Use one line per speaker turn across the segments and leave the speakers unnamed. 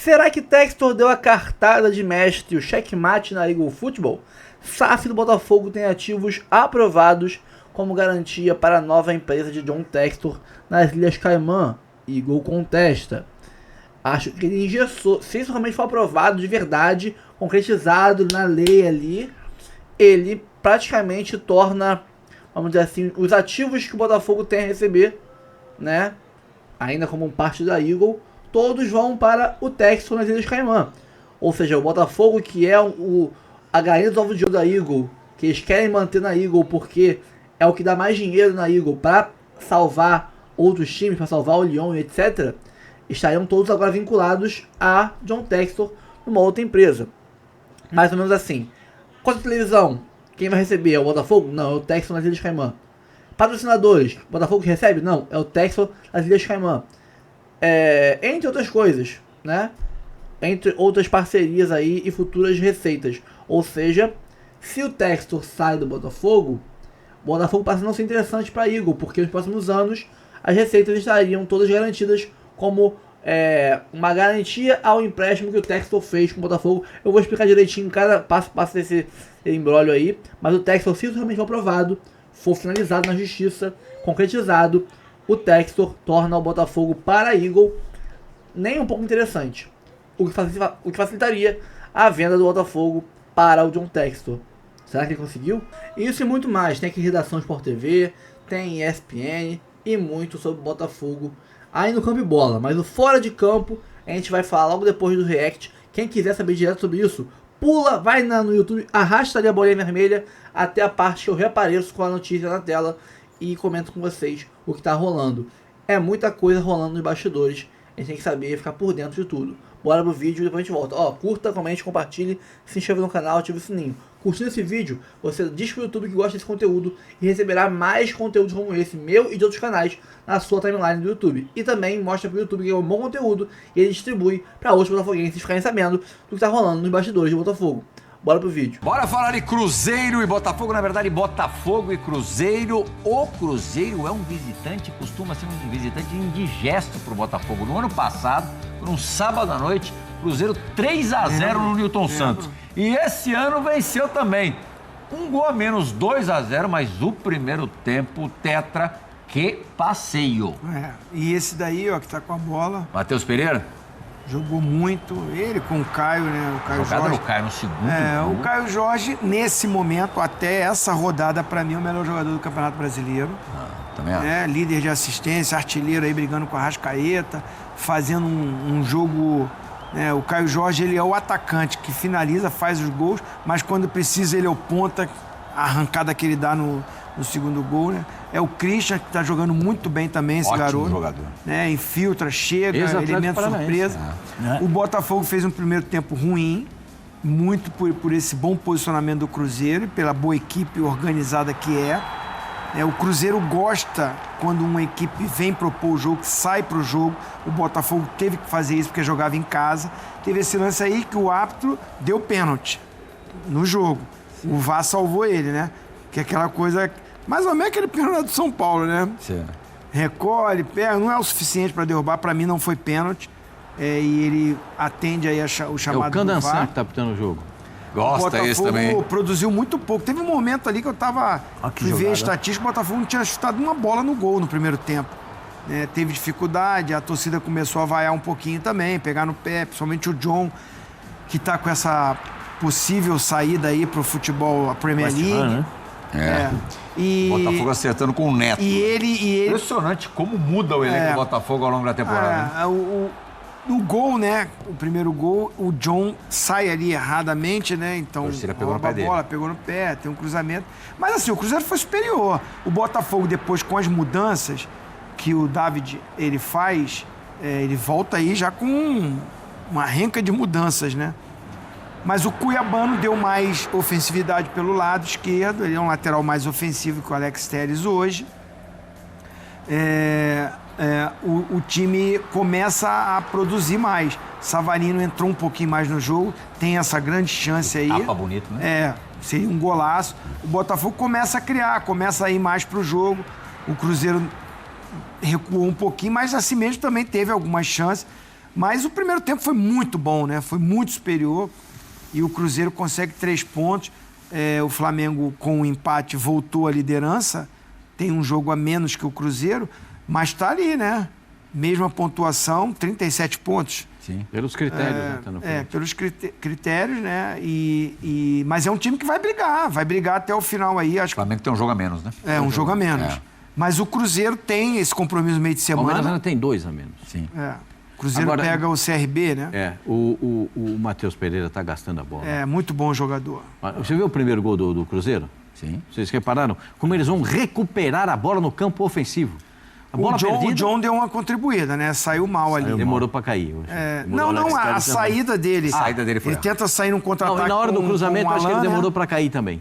Será que Textor deu a cartada de mestre o checkmate na Eagle Football? SAF do Botafogo tem ativos aprovados como garantia para a nova empresa de John Textor nas Ilhas Caimã. Eagle contesta. Acho que ele engessou. Se isso realmente for aprovado de verdade, concretizado na lei ali, ele praticamente torna, vamos dizer assim, os ativos que o Botafogo tem a receber, né, ainda como parte da Eagle, todos vão para o Textor nas Ilhas Caimã. Ou seja, o Botafogo, que é a galinha dos ovos de ouro da Eagle, que eles querem manter na Eagle porque é o que dá mais dinheiro na Eagle para salvar outros times, para salvar o Lyon e etc., estariam todos agora vinculados a John Textor numa outra empresa. Mais ou menos assim. Conta de televisão, quem vai receber é o Botafogo? Não, é o Textor nas Ilhas Caimã. Patrocinadores, o Botafogo que recebe? Não, é o Textor nas Ilhas Caimã. Entre outras coisas, né? Entre outras parcerias aí e futuras receitas. Ou seja, se o Textor sai do Botafogo, o Botafogo passa a não ser interessante para a Eagle, porque nos próximos anos as receitas estariam todas garantidas como uma garantia ao empréstimo que o Textor fez com o Botafogo. Eu vou explicar direitinho cada passo desse embrólio aí, mas o Textor, se realmente for aprovado, for finalizado na justiça, concretizado, o Textor torna o Botafogo para a Eagle nem um pouco interessante, o que facilitaria a venda do Botafogo para o John Textor. Será que ele conseguiu? Isso e muito mais. Tem aqui redação Sport TV, tem ESPN e muito sobre o Botafogo aí no campo e bola. Mas o fora de campo a gente vai falar logo depois do react. Quem quiser saber direto sobre isso, pula, vai no YouTube, arrasta ali a bolinha vermelha até a parte que eu reapareço com a notícia na tela e comento com vocês o que tá rolando. É muita coisa rolando nos bastidores. A gente tem que saber ficar por dentro de tudo. Bora pro vídeo e depois a gente volta. Curta, comente, compartilhe, se inscreva no canal, ative o sininho. Curtindo esse vídeo, você diz pro YouTube que gosta desse conteúdo e receberá mais conteúdos como esse, meu e de outros canais, na sua timeline do YouTube. E também mostra pro YouTube que é um bom conteúdo e ele distribui para outros botafoguenses ficarem sabendo do que tá rolando nos bastidores de Botafogo. Bora pro vídeo.
Bora falar de Cruzeiro e Botafogo, na verdade Botafogo e Cruzeiro. O Cruzeiro é um visitante, costuma ser um visitante indigesto pro Botafogo. No ano passado, num sábado à noite, Cruzeiro 3-0 no Newton Santos. E esse ano venceu também. Um gol a menos, 2-0, mas o primeiro tempo, tetra, que passeio.
E esse daí, ó, que tá com a bola.
Matheus Pereira?
Jogou muito, ele com o Caio, né? O Caio
Jogada
Jorge.
no Caio no segundo.
O Caio Jorge, nesse momento, até essa rodada, pra mim, é o melhor jogador do Campeonato Brasileiro.
Também acho.
Líder de assistência, artilheiro aí brigando com a Arrascaeta, fazendo um jogo. O Caio Jorge, ele é o atacante que finaliza, faz os gols, mas quando precisa ele é o ponta, a arrancada que ele dá no segundo gol, né? É o Christian, que tá jogando muito bem também, esse
Ótimo
garoto.
Jogador.
Infiltra, chega, elemento surpresa. O Botafogo fez um primeiro tempo ruim, muito por esse bom posicionamento do Cruzeiro e pela boa equipe organizada que é. O Cruzeiro gosta quando uma equipe vem propor o jogo, sai pro jogo. O Botafogo teve que fazer isso porque jogava em casa. Teve esse lance aí que o árbitro deu pênalti no jogo. O VAR salvou ele, né? Que é aquela coisa... Mais ou menos aquele pênalti do São Paulo, né?
Sim.
Recolhe, pega, não é o suficiente para derrubar. Para mim não foi pênalti. E ele atende aí o chamado
É o Candançan
do VAR.
que tá apitando o jogo.
Gosta esse também.
O Botafogo produziu muito pouco. Teve um momento ali que eu tava... fui ver a estatística, o Botafogo não tinha chutado uma bola no gol no primeiro tempo. Teve dificuldade, a torcida começou a vaiar um pouquinho também, pegar no pé, principalmente o John, que tá com essa possível saída aí pro futebol, a Premier League.
E Botafogo acertando com o Neto.
E ele...
Impressionante como muda o elenco do Botafogo ao longo da temporada.
O gol, né? O primeiro gol, o John sai ali erradamente, né? Então,
pegou no pé dele.
A bola pegou no pé, tem um cruzamento. Mas assim, o Cruzeiro foi superior. O Botafogo, depois, com as mudanças que o David ele faz, ele volta aí já com uma renca de mudanças, né? Mas o Cuiabano deu mais ofensividade pelo lado esquerdo. Ele é um lateral mais ofensivo que o Alex Telles hoje. O time começa a produzir mais. Savarino entrou um pouquinho mais no jogo. Tem essa grande chance aí.
Tapa bonito, né?
Seria um golaço. O Botafogo começa a criar, começa a ir mais pro jogo. O Cruzeiro recuou um pouquinho, mas assim mesmo também teve algumas chances. Mas o primeiro tempo foi muito bom, né? Foi muito superior. E o Cruzeiro consegue 3 pontos. O Flamengo, com o empate, voltou à liderança. Tem um jogo a menos que o Cruzeiro, mas está ali, né? Mesma pontuação, 37 pontos.
Sim.
Pelos critérios, né?
Pelos critérios, né? Mas é um time que vai brigar até o final aí. Acho
o Flamengo tem um jogo a menos, né?
Um jogo a menos. Mas o Cruzeiro tem esse compromisso no meio de semana.
O Palmeiras ainda tem 2 a menos.
Sim.
O Cruzeiro pega o CRB, né?
O Matheus Pereira está gastando a bola.
Muito bom jogador.
Você viu o primeiro gol do Cruzeiro?
Sim.
Vocês repararam como eles vão recuperar a bola no campo ofensivo?
O John deu uma contribuída, né? Saiu mal ali.
Demorou para cair.
A saída dele.
A saída dele foi.
Ele tenta sair num contra-ataque.
E na hora do cruzamento, acho que ele demorou para cair também.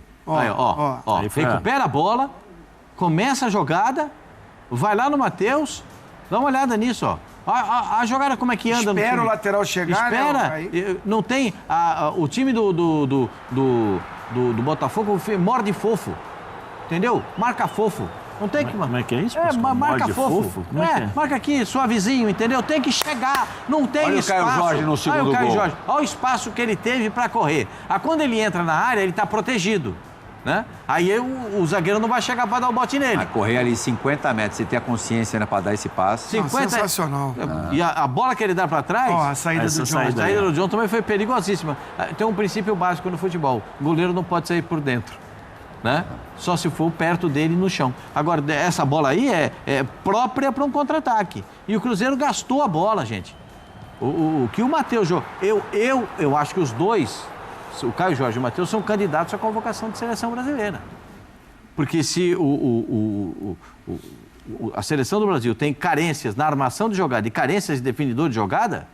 Recupera a bola, começa a jogada, vai lá no Matheus, dá uma olhada nisso, ó. A jogada como é que anda?
Espera o lateral chegar.
Espera. Não tem... o time do Botafogo morde fofo. Entendeu? Marca fofo. Não tem que...
Como é que é isso?
Marca fofo. Marca aqui, suavezinho, entendeu? Tem que chegar. Não tem
olha
espaço.
Olha o Caio Jorge no segundo gol.
Olha o espaço que ele teve para correr. Quando ele entra na área, ele está protegido. Né? Aí o zagueiro não vai chegar para dar o bote nele.
Vai correr ali 50 metros, você tem a consciência, né, para dar esse passe.
50... Sensacional.
E a bola que ele dá para trás...
a saída do John.
A saída do John também foi perigosíssima. Tem um princípio básico no futebol. O goleiro não pode sair por dentro. Né? Só se for perto dele no chão. Agora, essa bola aí é própria para um contra-ataque. E o Cruzeiro gastou a bola, gente. O que o Matheus jogou... Eu acho que os dois... O Caio Jorge e o Matheus são candidatos à convocação de seleção brasileira. Porque se a seleção do Brasil tem carências na armação de jogada e carências de definidor de jogada,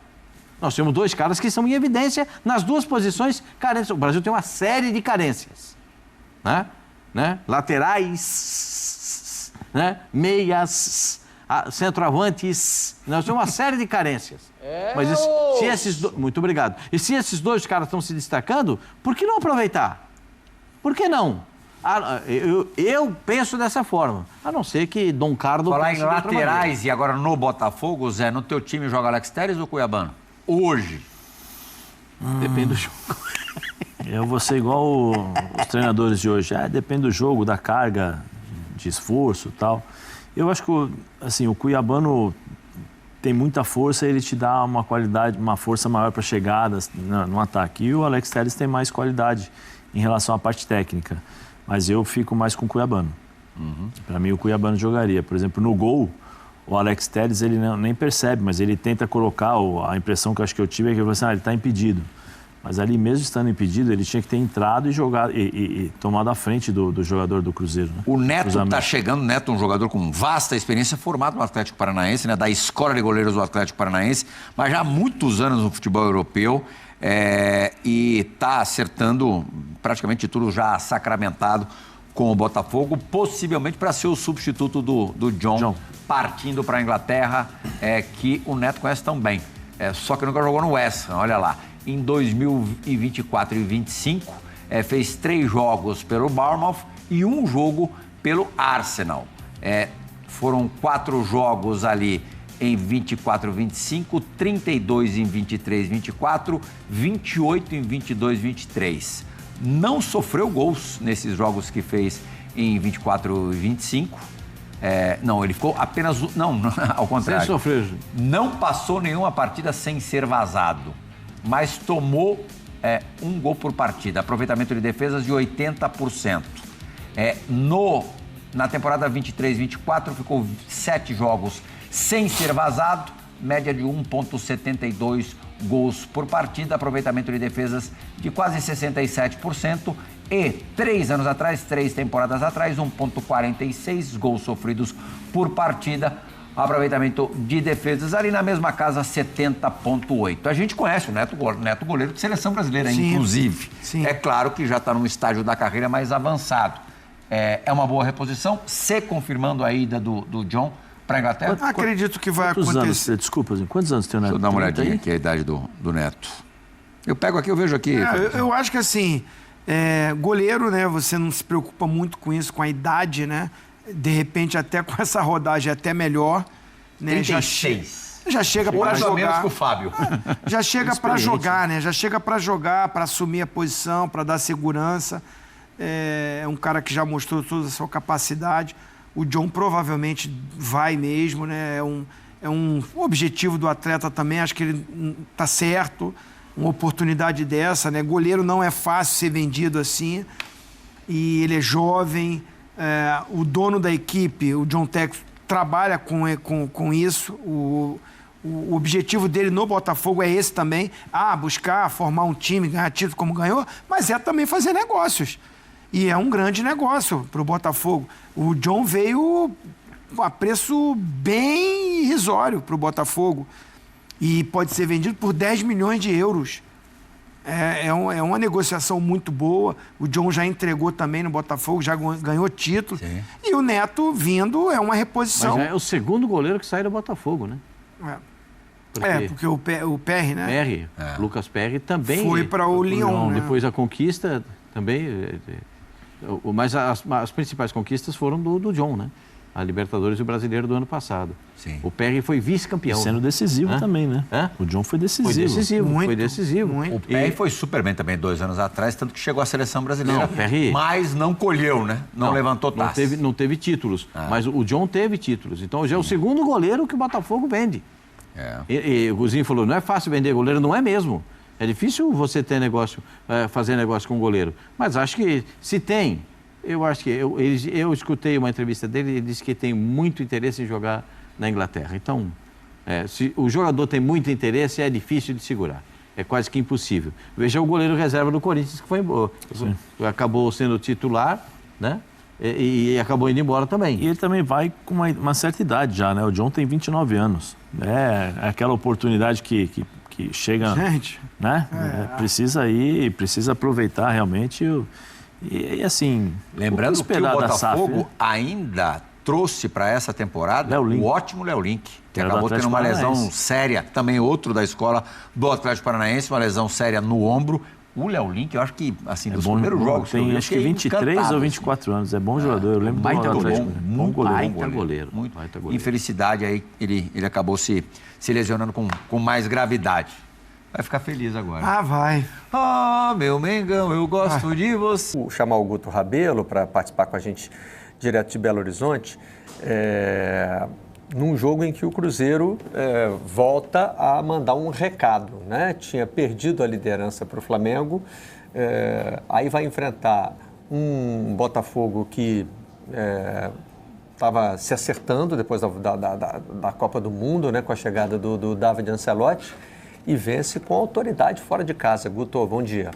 nós temos 2 caras que são em evidência nas 2 posições carências. O Brasil tem uma série de carências. Né? Laterais, né? Meias, centroavantes. Nós temos uma série de carências. Mas se esses dois... Muito obrigado. E se esses 2 caras estão se destacando, por que não aproveitar? Por que não? Eu penso dessa forma. A não ser que Dom Carlos...
Falar em laterais e agora no Botafogo, Zé, no teu time joga Alex Telles ou Cuiabano? Hoje.
Depende do jogo.
Eu vou ser igual os treinadores de hoje. Depende do jogo, da carga de esforço e tal. Eu acho que assim, o Cuiabano tem muita força, ele te dá uma qualidade, uma força maior para chegadas no ataque. E o Alex Telles tem mais qualidade em relação à parte técnica. Mas eu fico mais com o Cuiabano. Para mim, o Cuiabano jogaria. Por exemplo, no gol, o Alex Telles ele nem percebe, mas ele tenta colocar, a impressão que eu acho que eu tive é que ele está impedido. Mas ali mesmo estando impedido, ele tinha que ter entrado e jogado e tomado a frente do jogador do Cruzeiro. Né?
O Neto está chegando, Neto, um jogador com vasta experiência, formado no Atlético Paranaense, né, da escola de goleiros do Atlético Paranaense, mas já há muitos anos no futebol europeu e está acertando praticamente tudo já sacramentado com o Botafogo, possivelmente para ser o substituto do John. Partindo para a Inglaterra, que o Neto conhece tão bem. Só que nunca jogou no West Ham, olha lá. Em 2024 e 2025, fez 3 jogos pelo Bournemouth e 1 jogo pelo Arsenal. Foram 4 jogos ali em 24 e 25, 32 em 23 e 24, 28 em 22 e 23. Não sofreu gols nesses jogos que fez em 24 e 25. Não, ele ficou apenas... Não, ao contrário.
Sem sofrer.
Não passou nenhuma partida sem ser vazado, mas tomou 1 gol por partida. Aproveitamento de defesas de 80%. Na temporada 23-24 ficou 7 jogos sem ser vazado, média de 1,72 gols por partida, aproveitamento de defesas de quase 67%. E 3 anos atrás, 3 temporadas atrás, 1,46 gols sofridos por partida. Aproveitamento de defesas ali na mesma casa, 70,8. A gente conhece o Neto goleiro de seleção brasileira, sim, inclusive. Sim. É claro que já está num estágio da carreira mais avançado. É uma boa reposição, se confirmando a ida do John para a Inglaterra.
Acredito que vai acontecer.
Desculpa, quantos anos tem o Neto?
Deixa eu dar uma olhadinha aqui, a idade do Neto. Eu pego aqui, eu vejo aqui.
Eu acho que assim, goleiro, né, você não se preocupa muito com isso, com a idade, né? De repente, até com essa rodagem, até melhor. Né?
36.
já chega para jogar.
menos que o Fábio.
Já chega para jogar, né? Já chega para jogar, para assumir a posição, para dar segurança. É um cara que já mostrou toda a sua capacidade. O John provavelmente vai mesmo, né? É um objetivo do atleta também, acho que ele está certo. Uma oportunidade dessa, né? Goleiro não é fácil ser vendido assim. E ele é jovem. O dono da equipe, o John Textor, trabalha com isso. O objetivo dele no Botafogo é esse também. Buscar, formar um time, ganhar título como ganhou, mas é também fazer negócios. E é um grande negócio para o Botafogo. O John veio a preço bem irrisório para o Botafogo. E pode ser vendido por 10 milhões de euros. É uma negociação muito boa. O John já entregou também no Botafogo, já ganhou título. Sim. E o Neto vindo é uma reposição.
Mas já é o segundo goleiro que sai do Botafogo, né?
Porque o Perry, né?
Lucas Perry também...
Foi para o Lyon, né?
Depois a conquista também... Mas as principais conquistas foram do John, né? A Libertadores e o Brasileiro do ano passado. Sim. O Perry foi vice-campeão.
Sendo decisivo também, né? O John foi decisivo.
Foi decisivo.
O Perry foi super bem também 2 anos atrás, tanto que chegou à seleção brasileira. Mas não colheu, né? Não levantou taça.
Não teve títulos. Mas o John teve títulos. Então já é o segundo goleiro que o Botafogo vende. E o Guzinho falou, não é fácil vender goleiro, não é mesmo. É difícil você ter negócio, fazer negócio com goleiro. Mas acho que se tem... Eu acho que eu escutei uma entrevista dele e ele disse que tem muito interesse em jogar na Inglaterra. Então, se o jogador tem muito interesse, é difícil de segurar. É quase que impossível. Veja o goleiro reserva do Corinthians, que foi embora. Acabou sendo titular, né? E acabou indo embora também.
E ele também vai com uma certa idade já, né? O John tem 29 anos. É aquela oportunidade que chega...
Gente...
Né? Precisa aproveitar realmente... E assim,
lembrando que o Botafogo ainda trouxe para essa temporada o ótimo Léo Link, que acabou tendo uma lesão séria, também outro da escola do Atlético Paranaense, uma lesão séria no ombro. O Léo Link, eu acho que, assim, dos primeiros jogos...
Tem acho que 23 ou 24 anos, é bom jogador, eu lembro do Atlético.
Baita goleiro. Infelicidade, aí ele acabou se lesionando com mais gravidade. Vai ficar feliz agora.
Vai.
Meu Mengão, eu gosto de você.
Vou chamar o Guto Rabelo para participar com a gente direto de Belo Horizonte, num jogo em que o Cruzeiro volta a mandar um recado, né? Tinha perdido a liderança para o Flamengo, aí vai enfrentar um Botafogo que estava se acertando depois da Copa do Mundo, né? Com a chegada do David Ancelotti, e vence com autoridade fora de casa. Guto, bom dia.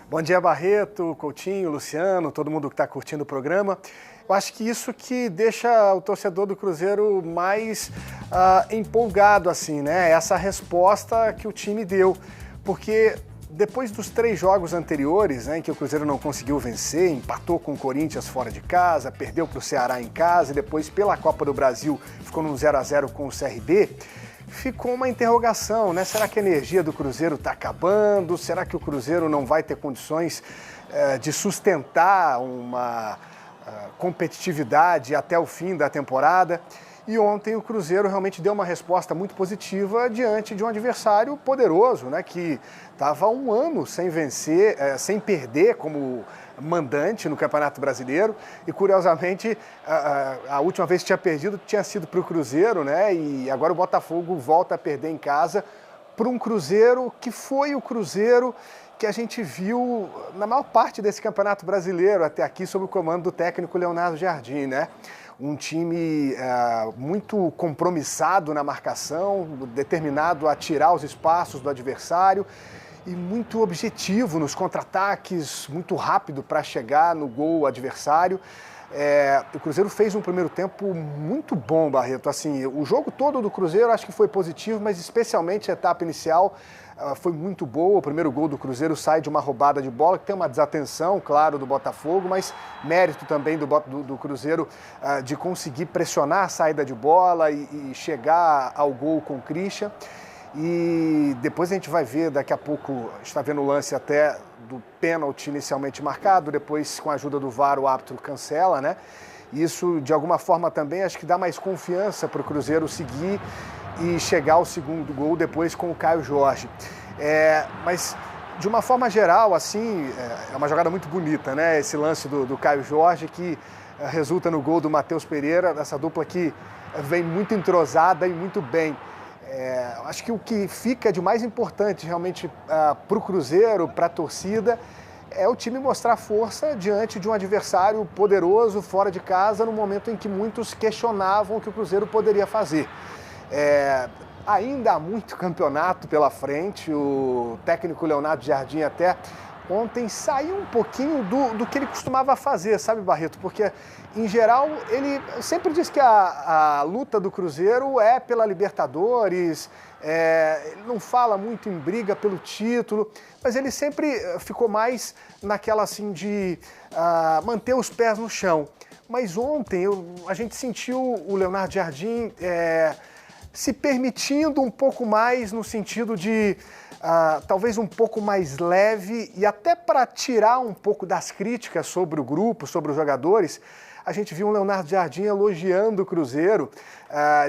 Bom dia, Barreto, Coutinho, Luciano, todo mundo que está curtindo o programa. Eu acho que isso que deixa o torcedor do Cruzeiro mais empolgado, assim, né? Essa resposta que o time deu. Porque depois dos 3 jogos anteriores, né, em que o Cruzeiro não conseguiu vencer, empatou com o Corinthians fora de casa, perdeu para o Ceará em casa e depois pela Copa do Brasil ficou num 0-0 com o CRB, ficou uma interrogação, né? Será que a energia do Cruzeiro está acabando? Será que o Cruzeiro não vai ter condições de sustentar uma competitividade até o fim da temporada? E ontem o Cruzeiro realmente deu uma resposta muito positiva diante de um adversário poderoso, né? Que estava há 1 ano sem vencer, sem perder como mandante no Campeonato Brasileiro e, curiosamente, a última vez que tinha perdido tinha sido para o Cruzeiro, né? E agora o Botafogo volta a perder em casa para um Cruzeiro que foi o Cruzeiro que a gente viu na maior parte desse Campeonato Brasileiro até aqui sob o comando do técnico Leonardo Jardim, né? Um time muito compromissado na marcação, determinado a tirar os espaços do adversário e muito objetivo nos contra-ataques, muito rápido para chegar no gol adversário. O Cruzeiro fez um primeiro tempo muito bom, Barreto. Assim, o jogo todo do Cruzeiro acho que foi positivo, mas especialmente a etapa inicial foi muito boa. O primeiro gol do Cruzeiro sai de uma roubada de bola, que tem uma desatenção, claro, do Botafogo, mas mérito também do Cruzeiro de conseguir pressionar a saída de bola e chegar ao gol com o Christian. E depois a gente vai ver, daqui a pouco, a gente está vendo o lance até do pênalti inicialmente marcado, depois com a ajuda do VAR o árbitro cancela, né? Isso, de alguma forma, também acho que dá mais confiança para o Cruzeiro seguir e chegar ao segundo gol depois com o Caio Jorge. Mas, de uma forma geral, assim, é uma jogada muito bonita, né? Esse lance do Caio Jorge que resulta no gol do Matheus Pereira, essa dupla que vem muito entrosada e muito bem. Acho que o que fica de mais importante realmente para o Cruzeiro, para a torcida, é o time mostrar força diante de um adversário poderoso, fora de casa, no momento em que muitos questionavam o que o Cruzeiro poderia fazer. Ainda há muito campeonato pela frente, o técnico Leonardo Jardim até ontem saiu um pouquinho do que ele costumava fazer, sabe, Barreto? Porque, em geral, ele sempre diz que a luta do Cruzeiro é pela Libertadores, ele não fala muito em briga pelo título, mas ele sempre ficou mais naquela assim de manter os pés no chão. Mas ontem a gente sentiu o Leonardo Jardim se permitindo um pouco mais no sentido de talvez um pouco mais leve e até para tirar um pouco das críticas sobre o grupo, sobre os jogadores, a gente viu o Leonardo Jardim elogiando o Cruzeiro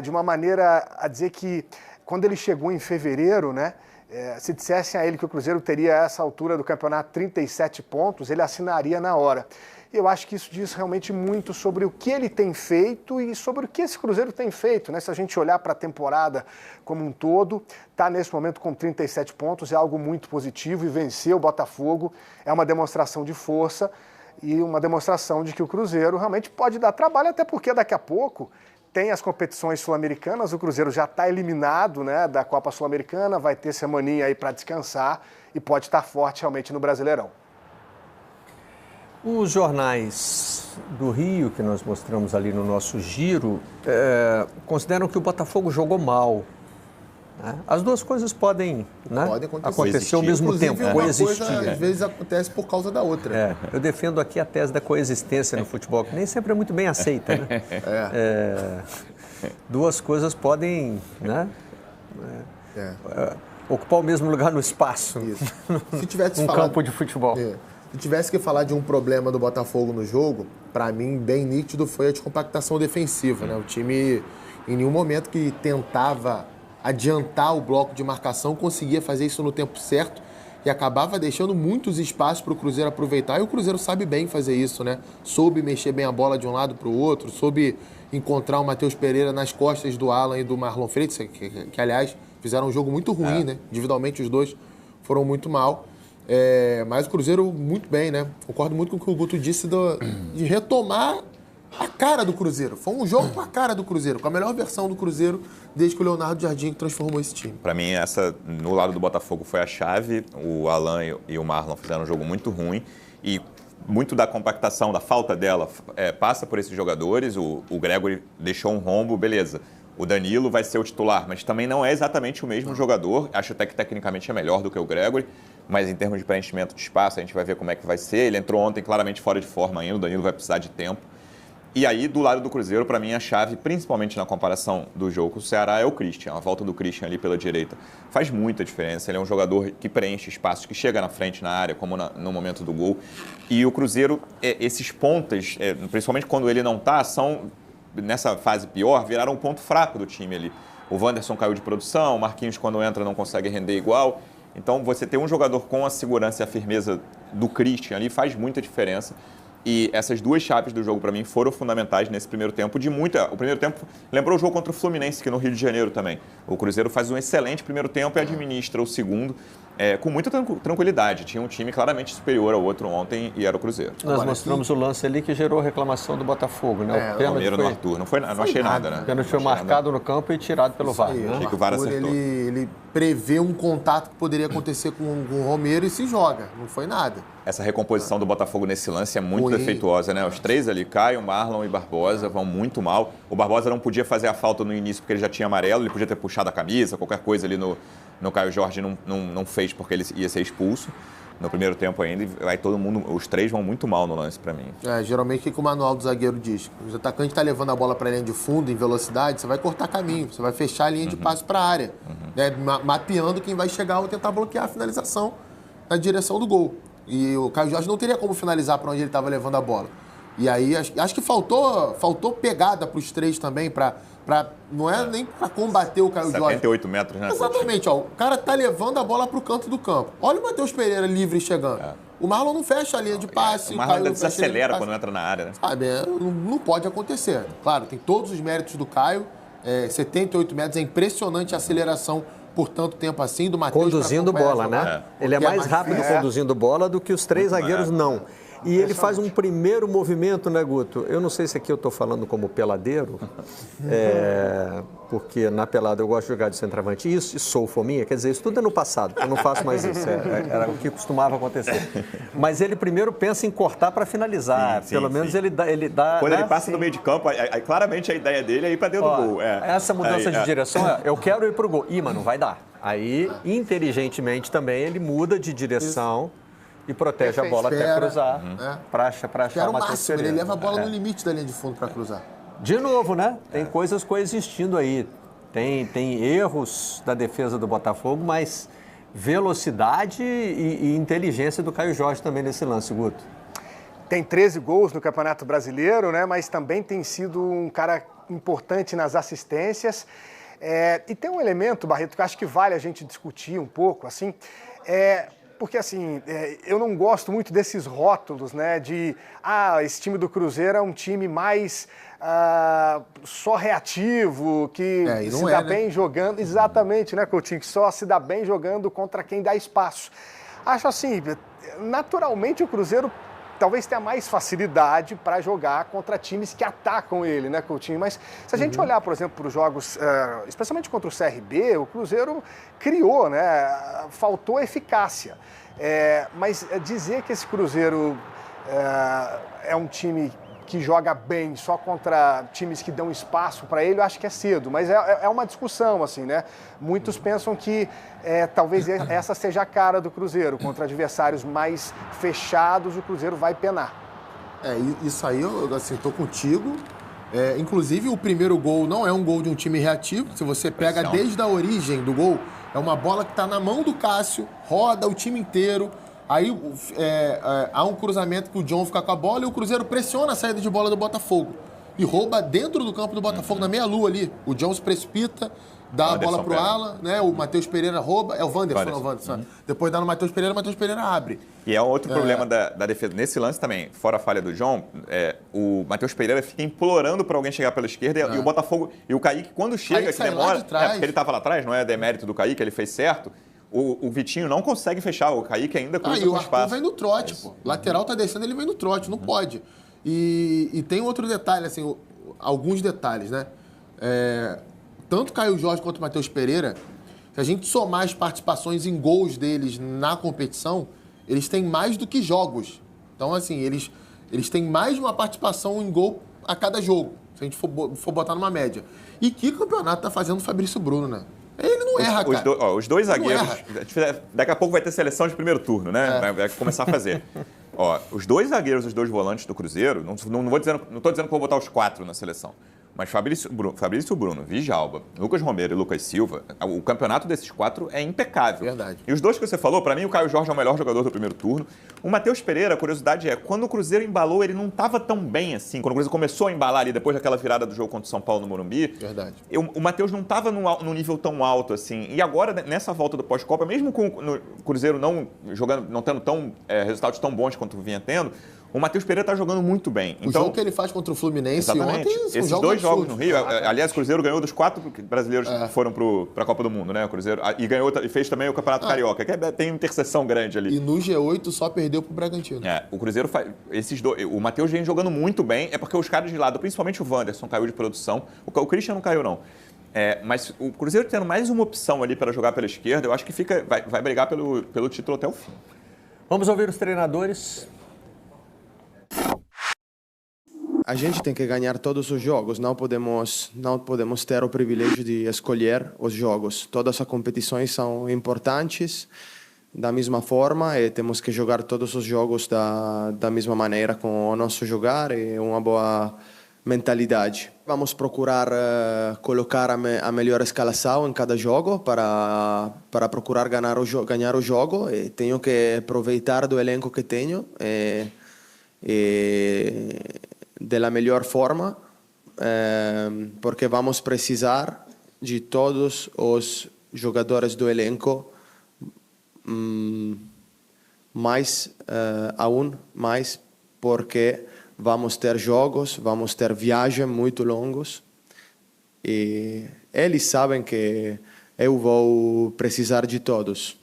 de uma maneira a dizer que quando ele chegou em fevereiro, né, se dissessem a ele que o Cruzeiro teria a essa altura do campeonato 37 pontos, ele assinaria na hora. Eu acho que isso diz realmente muito sobre o que ele tem feito e sobre o que esse Cruzeiro tem feito, né? Se a gente olhar para a temporada como um todo, está nesse momento com 37 pontos, é algo muito positivo, e vencer o Botafogo é uma demonstração de força e uma demonstração de que o Cruzeiro realmente pode dar trabalho, até porque daqui a pouco tem as competições sul-americanas, o Cruzeiro já está eliminado, né, da Copa Sul-Americana, vai ter semaninha aí para descansar e pode estar forte realmente no Brasileirão.
Os jornais do Rio, que nós mostramos ali no nosso giro, consideram que o Botafogo jogou mal. Né? As duas coisas podem acontecer ao mesmo tempo, coexistir.
Uma coisa, às vezes, acontece por causa da outra.
Eu defendo aqui a tese da coexistência no futebol, que nem sempre é muito bem aceita. Né? Duas coisas podem ocupar o mesmo lugar no espaço,
Se tivesse
num campo de futebol.
Se tivesse que falar de um problema do Botafogo no jogo, para mim, bem nítido, foi a descompactação defensiva. Né? O time, em nenhum momento que tentava adiantar o bloco de marcação, conseguia fazer isso no tempo certo e acabava deixando muitos espaços para o Cruzeiro aproveitar. E o Cruzeiro sabe bem fazer isso, né? Soube mexer bem a bola de um lado para o outro, soube encontrar o Matheus Pereira nas costas do Alan e do Marlon Freitas, que aliás, fizeram um jogo muito ruim, né? Individualmente, os dois foram muito mal. Mas o Cruzeiro muito bem, né? Concordo muito com o que o Guto disse de retomar a cara do Cruzeiro. Foi um jogo com a cara do Cruzeiro, com a melhor versão do Cruzeiro desde que o Leonardo Jardim transformou esse time.
Para mim, essa no lado do Botafogo foi a chave. O Alan e o Marlon fizeram um jogo muito ruim e muito da compactação, da falta dela, passa por esses jogadores. O Gregory deixou um rombo, beleza. O Danilo vai ser o titular, mas também não é exatamente o mesmo jogador. Acho até que tecnicamente é melhor do que o Gregory, mas em termos de preenchimento de espaço, a gente vai ver como é que vai ser. Ele entrou ontem claramente fora de forma ainda, o Danilo vai precisar de tempo. E aí, do lado do Cruzeiro, para mim, a chave, principalmente na comparação do jogo com o Ceará, é o Christian. A volta do Christian ali pela direita faz muita diferença. Ele é um jogador que preenche espaços, que chega na frente na área, como no momento do gol. E o Cruzeiro, esses pontas, principalmente quando ele não está, são, nessa fase pior, viraram um ponto fraco do time ali. O Wanderson caiu de produção, o Marquinhos, quando entra, não consegue render igual. Então, você ter um jogador com a segurança e a firmeza do Christian ali faz muita diferença. E essas duas chaves do jogo, para mim, foram fundamentais nesse primeiro tempo. O primeiro tempo lembrou o jogo contra o Fluminense, que no Rio de Janeiro também. O Cruzeiro faz um excelente primeiro tempo e administra o segundo com muita tranquilidade. Tinha um time claramente superior ao outro ontem e era o Cruzeiro.
Nós mostramos o lance ali que gerou reclamação do Botafogo, né?
O pênalti no Arthur. Não achei nada, né?
O pênalti foi marcado no campo e tirado pelo VAR.
Achei que o VAR acertou.
Ele prevê um contato que poderia acontecer com o Romero e se joga. Não foi nada.
Essa recomposição do Botafogo nesse lance é muito defeituosa, né? Os três ali, Caio, Marlon e Barbosa, vão muito mal. O Barbosa não podia fazer a falta no início porque ele já tinha amarelo, ele podia ter puxado a camisa, qualquer coisa ali no Caio Jorge não fez porque ele ia ser expulso no primeiro tempo ainda. E aí todo mundo, os três vão muito mal no lance para mim.
Geralmente o que o manual do zagueiro diz? O atacante está levando a bola para a linha de fundo em velocidade, você vai cortar caminho, você vai fechar a linha de passe para a área, né? Mapeando quem vai chegar ou tentar bloquear a finalização na direção do gol. E o Caio Jorge não teria como finalizar para onde ele estava levando a bola. E aí acho que faltou pegada para os três também, não é nem para combater o Caio Jorge.
78 metros, né?
Exatamente, ó. O cara tá levando a bola pro canto do campo. Olha o Matheus Pereira livre chegando. O Marlon não fecha a linha de passe.
O Marlon desacelera quando entra na área, né?
Sabe, não pode acontecer. Claro, tem todos os méritos do Caio. 78 metros, é impressionante a aceleração por tanto tempo assim do Matheus.
Conduzindo bola, né? Ele é mais rápido conduzindo bola do que os três zagueiros, não. E ele faz um primeiro movimento, né, Guto? Eu não sei se aqui eu estou falando como peladeiro, porque na pelada eu gosto de jogar de centroavante e sou fominha, quer dizer, isso tudo é no passado, eu não faço mais isso, era o que costumava acontecer. Mas ele primeiro pensa em cortar para finalizar, pelo menos ele dá...
Quando ele passa no meio de campo, claramente a ideia dele é ir para dentro do gol.
Essa mudança de direção, eu quero ir para o gol. Mas não vai dar. Aí, inteligentemente também, ele muda de direção... E protege a bola até cruzar para achar o máximo.
Ele leva a bola no limite da linha de fundo para cruzar.
De novo, né? Tem coisas coexistindo aí. Tem erros da defesa do Botafogo, mas velocidade e inteligência do Caio Jorge também nesse lance, Guto.
Tem 13 gols no Campeonato Brasileiro, né? Mas também tem sido um cara importante nas assistências. E tem um elemento, Barreto, que eu acho que vale a gente discutir um pouco, assim, porque, assim, eu não gosto muito desses rótulos, né, de, esse time do Cruzeiro é um time mais só reativo, que se dá bem jogando, exatamente, né, Coutinho, que só se dá bem jogando contra quem dá espaço. Acho assim, naturalmente o Cruzeiro talvez tenha mais facilidade para jogar contra times que atacam ele, né, Coutinho? Mas se a gente olhar, por exemplo, para os jogos, especialmente contra o CRB, o Cruzeiro criou, né? Faltou eficácia. Mas dizer que esse Cruzeiro é um time que joga bem só contra times que dão espaço para ele, eu acho que é cedo. Mas é uma discussão, assim, né? Muitos pensam que talvez essa seja a cara do Cruzeiro. Contra adversários mais fechados, o Cruzeiro vai penar.
Isso aí, eu assim, tô contigo. Inclusive, o primeiro gol não é um gol de um time reativo. Se você pega desde a origem do gol, é uma bola que está na mão do Cássio, roda o time inteiro. Aí há um cruzamento que o John fica com a bola e o Cruzeiro pressiona a saída de bola do Botafogo. E rouba dentro do campo do Botafogo, na meia-lua ali. O John se precipita, dá a bola pro Alan, né? O Matheus Pereira rouba. É o Wanderson. Depois dá no Matheus Pereira abre.
E é outro problema da defesa. Nesse lance também, fora a falha do John, o Matheus Pereira fica implorando para alguém chegar pela esquerda e o Botafogo... E o Kaique, quando chega, que demora... porque ele estava lá atrás, não é demérito do Kaique, ele fez certo. O Vitinho não consegue fechar, o Kaique ainda cruza com o espaço.
O Arthur vem no trote, pô. Lateral tá descendo, ele vem no trote, não pode. E tem outro detalhe, assim, alguns detalhes, né? Tanto Caio Jorge quanto o Matheus Pereira, se a gente somar as participações em gols deles na competição, eles têm mais do que jogos. Então, assim, eles têm mais de uma participação em gol a cada jogo, se a gente for botar numa média. E que campeonato tá fazendo o Fabrício Bruno, né? Ele não erra, cara.
Os dois zagueiros... Daqui a pouco vai ter seleção de primeiro turno, né? Vai começar a fazer. Os dois zagueiros, os dois volantes do Cruzeiro, não estou dizendo que vou botar os 4 na seleção, mas Fabrício Bruno, Djalma, Lucas Romero e Lucas Silva, o campeonato desses 4 é impecável.
Verdade.
E os dois que você falou, para mim o Caio Jorge é o melhor jogador do primeiro turno. O Matheus Pereira, a curiosidade quando o Cruzeiro embalou, ele não estava tão bem assim. Quando o Cruzeiro começou a embalar ali, depois daquela virada do jogo contra o São Paulo no Morumbi,
verdade.
O Matheus não estava num nível tão alto assim. E agora, nessa volta do pós-Copa, mesmo com o Cruzeiro não tendo resultados tão bons quanto vinha tendo, o Matheus Pereira está jogando muito bem.
O jogo que ele faz contra o Fluminense ontem...
Esses dois jogos no Rio... Aliás, o Cruzeiro ganhou dos 4 brasileiros que foram para a Copa do Mundo, né? O Cruzeiro, e fez também o Campeonato Carioca, que tem uma interseção grande ali.
E no G8 só perdeu pro Bragantino.
O Cruzeiro faz... O Matheus vem jogando muito bem, porque os caras de lado, principalmente o Wanderson, caiu de produção. O Christian não caiu, não. Mas o Cruzeiro tendo mais uma opção ali para jogar pela esquerda, eu acho que vai brigar pelo título até o fim.
Vamos ouvir os treinadores.
A gente tem que ganhar todos os jogos, não podemos ter o privilégio de escolher os jogos. Todas as competições são importantes da mesma forma e temos que jogar todos os jogos da mesma maneira, com o nosso jogar e uma boa mentalidade. Vamos procurar colocar a melhor escalação em cada jogo para procurar ganhar o jogo. E tenho que aproveitar do elenco que tenho da melhor forma, porque vamos precisar de todos os jogadores do elenco, aún mais, porque vamos ter jogos, vamos ter viagens muito longos, e eles sabem que eu vou precisar de todos.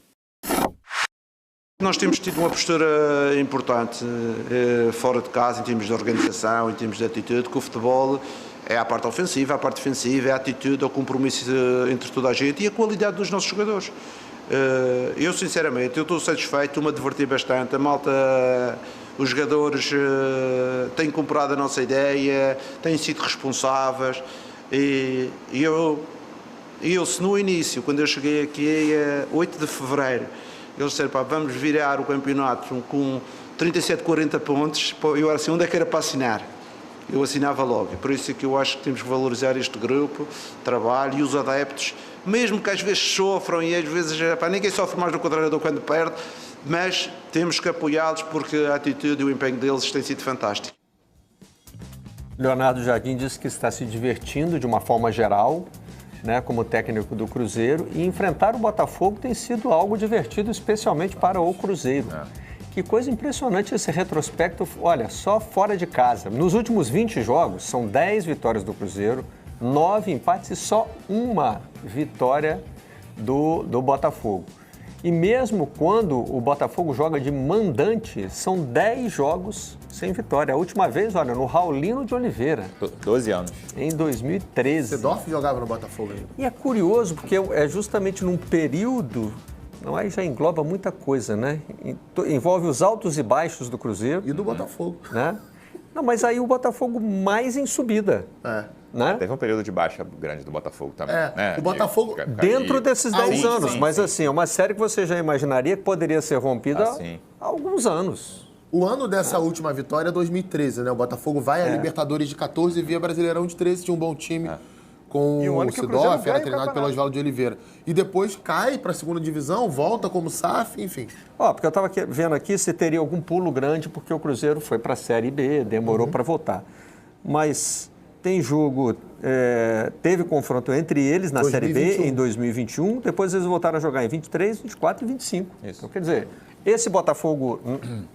Nós temos tido uma postura importante fora de casa, em termos de organização, em termos de atitude, que o futebol é a parte ofensiva, a parte defensiva, é a atitude, é o compromisso entre toda a gente e a qualidade dos nossos jogadores. Eu, sinceramente, estou satisfeito, estou-me a divertir bastante, a malta, os jogadores têm comprado a nossa ideia, têm sido responsáveis, e eu, se no início, quando eu cheguei aqui, 8 de fevereiro, eles disseram, vamos virar o campeonato com 37, 40 pontos, eu era assim, onde é que era para assinar? Eu assinava logo, e por isso é que eu acho que temos que valorizar este grupo, trabalho, e os adeptos, mesmo que às vezes sofram, e às vezes ninguém sofre mais do que o treinador quando perde, mas temos que apoiá-los porque a atitude e o empenho deles tem sido fantástico.
Leonardo Jardim disse que está se divertindo de uma forma geral, né, como técnico do Cruzeiro, e enfrentar o Botafogo tem sido algo divertido, especialmente para o Cruzeiro. Que coisa impressionante esse retrospecto, olha, só fora de casa. Nos últimos 20 jogos, são 10 vitórias do Cruzeiro, 9 empates e só uma vitória do Botafogo. E mesmo quando o Botafogo joga de mandante, são 10 jogos sem vitória. A última vez, olha, no Raulino de Oliveira.
12 anos.
Em 2013.
Seedorf jogava no Botafogo ainda.
E é curioso, porque é justamente num período, não, aí já engloba muita coisa, né? Envolve os altos e baixos do Cruzeiro.
E do Botafogo.
Né? Não, mas aí o Botafogo mais em subida. Né?
Teve um período de baixa grande do Botafogo também.
O Botafogo...
Dentro desses 10 anos,
sim,
mas
sim.
assim, é uma série que você já imaginaria que poderia ser rompida há alguns anos.
O ano dessa última vitória é 2013, né? O Botafogo vai à Libertadores de 14 e via Brasileirão de 13, tinha um bom time com o Seedorf, era treinado pelo Oswaldo de Oliveira. E depois cai para a segunda divisão, volta como SAF, enfim.
Porque eu estava vendo aqui se teria algum pulo grande, porque o Cruzeiro foi para a Série B, demorou para voltar. Mas tem jogo, teve confronto entre eles na 2021. Série B em 2021, depois eles voltaram a jogar em 23, 24 e 25. Isso. Então, quer dizer, esse Botafogo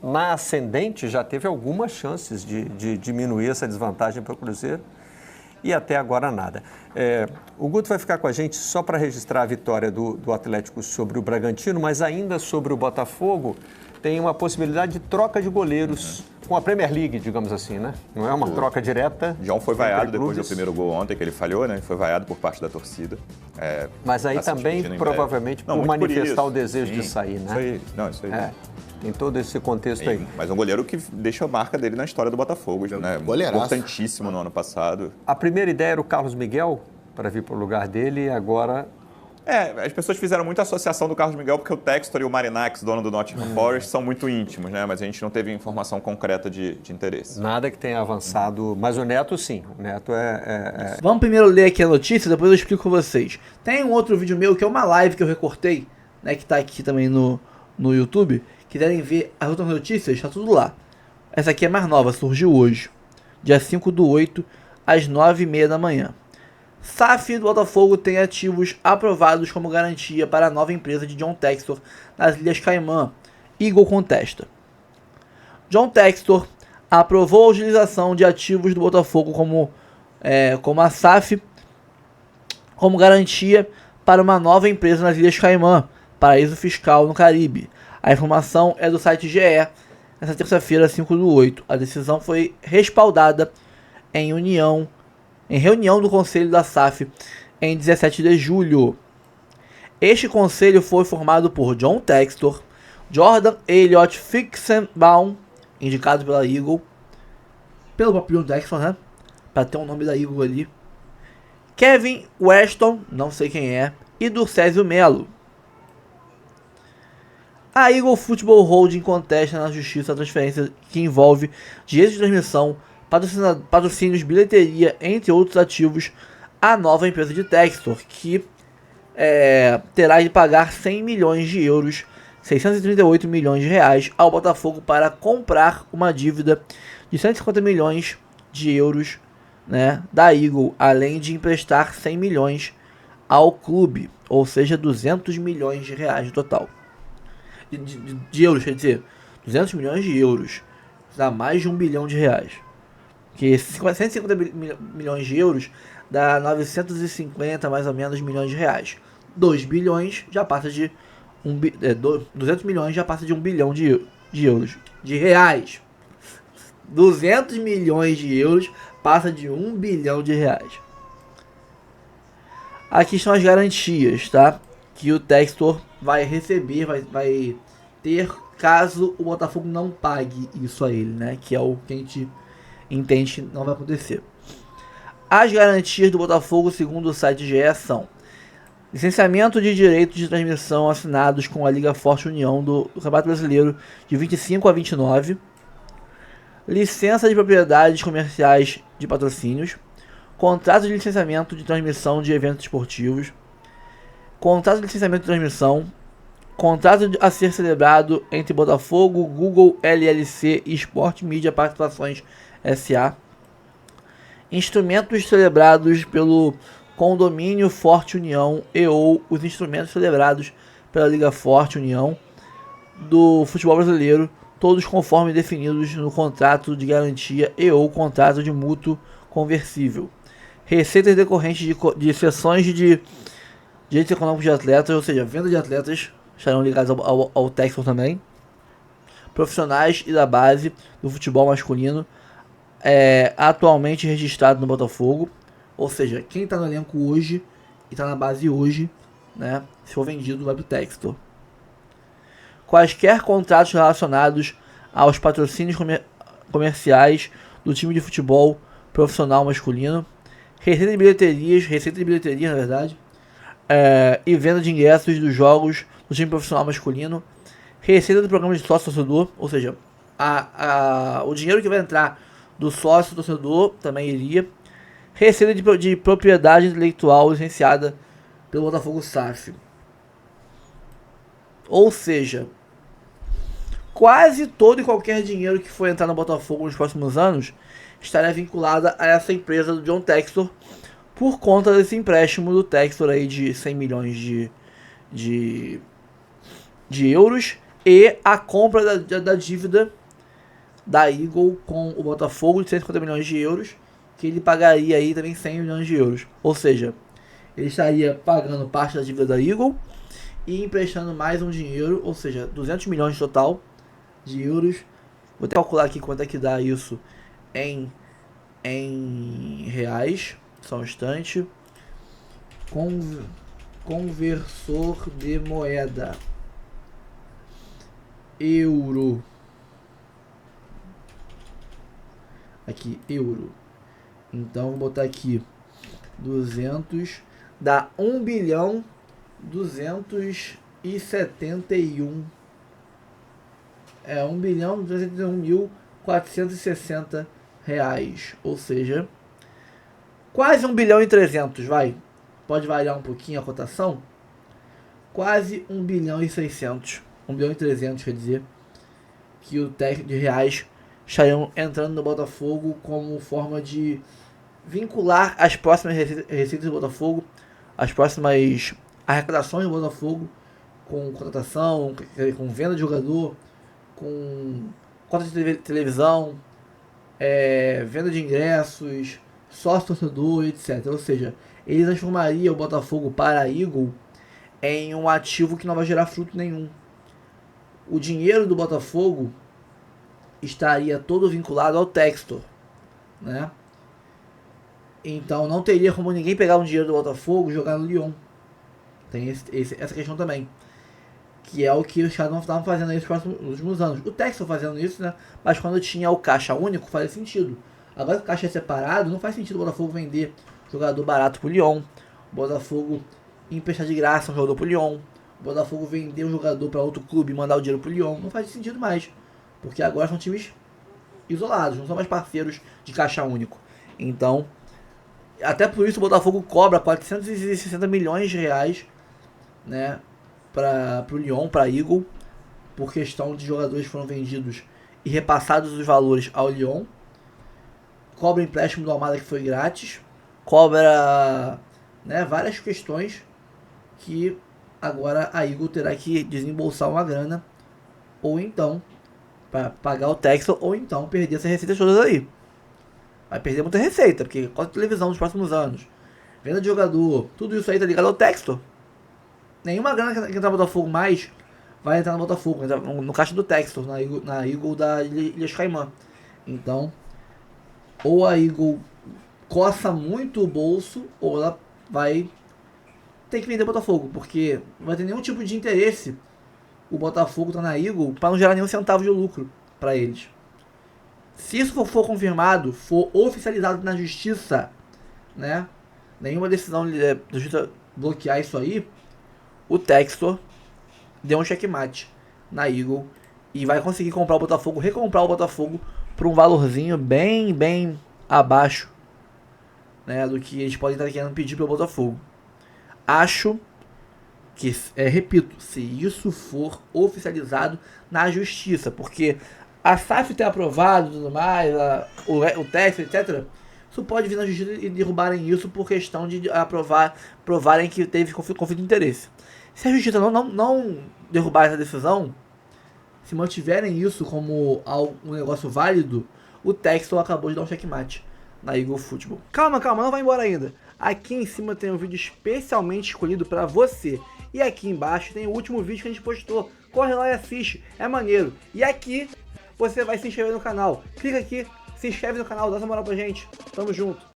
na ascendente já teve algumas chances de diminuir essa desvantagem para o Cruzeiro e até agora nada. O Guto vai ficar com a gente só para registrar a vitória do Atlético sobre o Bragantino, mas ainda sobre o Botafogo tem uma possibilidade de troca de goleiros com a Premier League, digamos assim, né? Não é uma troca direta.
João foi vaiado depois do primeiro gol ontem, que ele falhou, né? Foi vaiado por parte da torcida.
Mas aí também, provavelmente, por manifestar o desejo de sair, né?
Isso aí.
Tem todo esse contexto aí.
Mas um goleiro que deixa a marca dele na história do Botafogo, né? Importantíssimo no ano passado.
A primeira ideia era o Carlos Miguel, para vir para o lugar dele, e agora...
as pessoas fizeram muita associação do Carlos Miguel porque o Textor e o Marinax, dono do Nottingham Forest, são muito íntimos, né? Mas a gente não teve informação concreta de interesse.
Nada que tenha avançado, mas o Neto sim, o Neto
Vamos primeiro ler aqui a notícia, depois eu explico com vocês. Tem um outro vídeo meu que é uma live que eu recortei, né? Que tá aqui também no YouTube. Quiserem ver as outras notícias, tá tudo lá. Essa aqui é mais nova, surgiu hoje, dia 5/8, às 9h30 da manhã. SAF do Botafogo tem ativos aprovados como garantia para a nova empresa de John Textor nas Ilhas Caimã. Eagle contesta. John Textor aprovou a utilização de ativos do Botafogo como a SAF como garantia para uma nova empresa nas Ilhas Caimã, paraíso fiscal no Caribe. A informação é do site GE, nessa terça-feira, 5/8. A decisão foi respaldada em reunião do Conselho da SAF em 17 de julho. Este conselho foi formado por John Textor, Jordan Elliott Fixenbaum, indicado pela Eagle, pelo próprio John Textor, né? Para ter o nome da Eagle ali. Kevin Weston, não sei quem é, e Durcésio Melo. A Eagle Football Holding contesta na justiça a transferência que envolve direitos de transmissão, patrocínios, bilheteria, entre outros ativos, à nova empresa de Textor, que terá de pagar 100 milhões de euros 638 milhões de reais ao Botafogo para comprar uma dívida de 150 milhões de euros, né, da Eagle, além de emprestar 100 milhões ao clube, ou seja, 200 milhões de reais no total. De euros, quer dizer, 200 milhões de euros, dá mais de 1 bilhão de reais. Que 150 milhões de euros dá 950 mais ou menos milhões de reais. 2 bilhões já passa de 200 milhões já passa de 1 bilhão de euros, de reais. 200 milhões de euros passa de 1 bilhão de reais. Aqui estão as garantias, tá? Que o Textor vai receber, vai ter caso o Botafogo não pague isso a ele, né? Que é o que a gente entende que não vai acontecer. As garantias do Botafogo, segundo o site GE, são licenciamento de direitos de transmissão assinados com a Liga Forte União do Campeonato Brasileiro de 25 a 29, licença de propriedades comerciais de patrocínios, contrato de licenciamento de transmissão de eventos esportivos, contrato de licenciamento de transmissão, contrato a ser celebrado entre Botafogo, Google, LLC e Sport Media Participações S.A., instrumentos celebrados pelo Condomínio Forte União e ou os instrumentos celebrados pela Liga Forte União do futebol brasileiro, todos conforme definidos no contrato de garantia e ou contrato de mútuo conversível. Receitas decorrentes de cessões de direitos econômicos de atletas, ou seja, venda de atletas, estarão ligados ao Textor também. Profissionais e da base do futebol masculino atualmente registrado no Botafogo, ou seja, quem está no elenco hoje e está na base hoje, né, se for vendido vai para o Textor. Quaisquer contratos relacionados aos patrocínios comerciais do time de futebol profissional masculino, receita de bilheteria na verdade, e venda de ingressos dos jogos do time profissional masculino, receita do programa de sócio-torcedor, ou seja, o dinheiro que vai entrar do sócio-torcedor também iria, receita de propriedade intelectual licenciada pelo Botafogo SAF. Ou seja, quase todo e qualquer dinheiro que for entrar no Botafogo nos próximos anos estará vinculada a essa empresa do John Textor por conta desse empréstimo do Textor aí de 100 milhões de euros e a compra da dívida da Eagle com o Botafogo de 150 milhões de euros, que ele pagaria aí também 100 milhões de euros. Ou seja, ele estaria pagando parte da dívida da Eagle e emprestando mais um dinheiro, ou seja, 200 milhões total de euros. Vou até calcular aqui quanto é que dá isso em reais. Só um instante. Conversor de moeda. Euro. Aqui, euro. Então, vou botar aqui 200. Dá 1 bilhão 271. 1 bilhão 271.460 reais. Ou seja, quase 1 bilhão e 300, vai. Pode variar um pouquinho a cotação. Quase 1 bilhão e 600. 1 bilhão e 300, quer dizer, que o técnico de reais estariam entrando no Botafogo como forma de vincular as próximas receitas do Botafogo, as próximas arrecadações do Botafogo, com contratação, com venda de jogador, com cota de televisão, venda de ingressos, sócio-torcedor, etc. Ou seja, ele transformaria o Botafogo para a Eagle em um ativo que não vai gerar fruto nenhum. O dinheiro do Botafogo estaria todo vinculado ao Textor, né? Então não teria como ninguém pegar o dinheiro do Botafogo e jogar no Lyon. Tem essa questão também, que é o que os caras não estavam fazendo aí nos últimos anos. O Textor fazendo isso, né? Mas quando tinha o caixa único, fazia sentido. Agora que o caixa é separado, não faz sentido o Botafogo vender jogador barato pro Lyon, o Botafogo emprestar de graça um jogador pro Lyon, o Botafogo vender um jogador para outro clube e mandar o dinheiro pro Lyon. Não faz sentido mais, porque agora são times isolados, não são mais parceiros de caixa único. Então, até por isso o Botafogo cobra 460 milhões de reais, né, para o Lyon, para a Eagle, por questão de jogadores que foram vendidos e repassados os valores ao Lyon. Cobra empréstimo do Almada que foi grátis. Cobra, né, várias questões que agora a Eagle terá que desembolsar uma grana, ou então para pagar o Textor, ou então perder essas receitas todas aí. Vai perder muita receita, porque cota de televisão nos próximos anos, venda de jogador, tudo isso aí tá ligado ao Textor. Nenhuma grana que entrar no Botafogo mais vai entrar no Botafogo, entra no caixa do Textor, na Eagle da Ilhas Caimã. Então, ou a Eagle coça muito o bolso, ou ela vai ter que vender o Botafogo, porque não vai ter nenhum tipo de interesse o Botafogo tá na Eagle para não gerar nenhum centavo de lucro para eles. Se isso for confirmado, for oficializado na justiça, né, nenhuma decisão da justiça bloquear isso aí, o Textor deu um checkmate na Eagle e vai conseguir comprar o Botafogo, recomprar o Botafogo por um valorzinho bem abaixo, né, do que eles podem estar querendo pedir pelo Botafogo. Acho que, repito, se isso for oficializado na justiça, porque a SAF ter aprovado e tudo mais, o Textor, etc., isso pode vir na justiça e derrubarem isso por questão de provarem que teve conflito de interesse. Se a justiça não derrubar essa decisão, se mantiverem isso como um negócio válido, o Textor acabou de dar um checkmate na Eagle Football. Calma, não vai embora ainda. Aqui em cima tem um vídeo especialmente escolhido para você. E aqui embaixo tem o último vídeo que a gente postou. Corre lá e assiste, é maneiro. E aqui você vai se inscrever no canal. Clica aqui, se inscreve no canal, dá essa moral pra gente. Tamo junto.